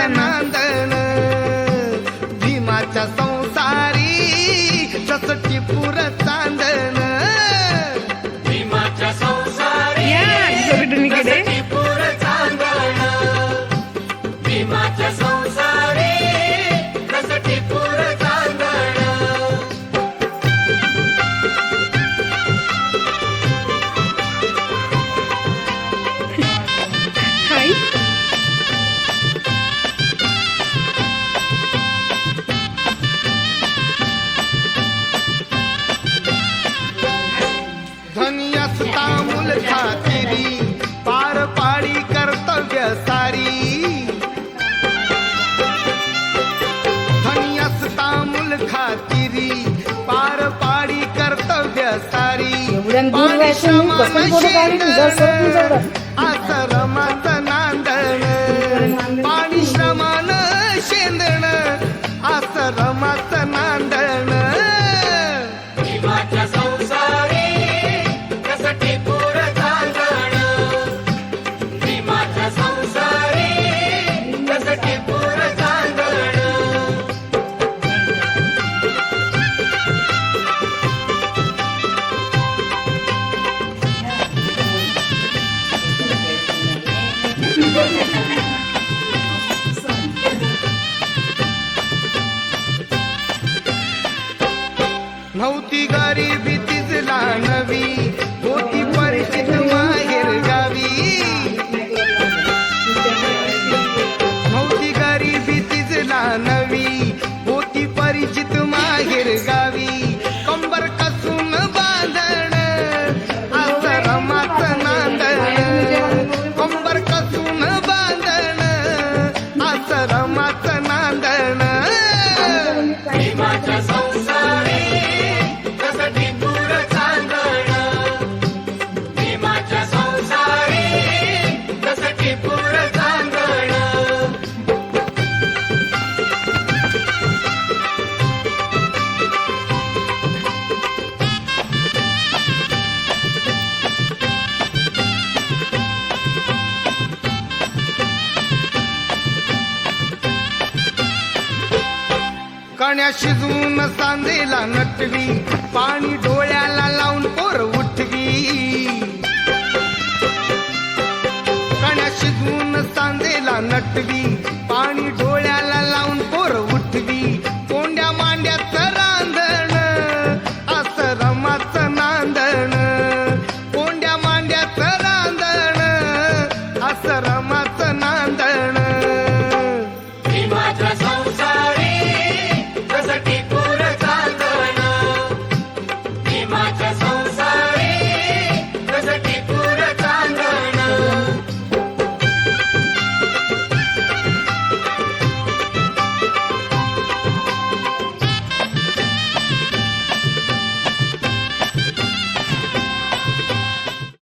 नांदण भीमाच्या संसारी जस टिपूर चांदण भीमाच्या संसारी इकडे टिपूर चांदण भीमाच्या संसारी जस टिपूर चांदण हाय धनी असता मूल खातिरी पार पाडी कर्तव्य सारी धनी असता मूल खातिरी पार पाडी कर्तव्य सारी एवढ्यान दूर जायचं मी कसं फोटो काढीन जर सरकून जाऊ आश्रमाचं नांदण पाणी श्रमान शेंदण आश्रमाचं नांदण भीमाच्या संसारी जस टिपूर चांदण भीमाच्या संसारी जस टिपूर चांदण नव्हती गरिबी तिजला नवी होती परिचित माहेर गावी नव्हती गरिबी तिजला नवी होती परिचित माहेर गावी कंबर कसून बांधण आश्रमाचं नांदण कंबर कसून बांधण आश्रमाचं नांदण भीमाच्या संसारी जस टिपूर चांदण भीमाच्या संसारी जस टिपूर चांदण कण्या शिजून सांदेला नटवी पाणी डोळ्याला लावून पोर उठवी कण्या शिजून सांदेला नटवी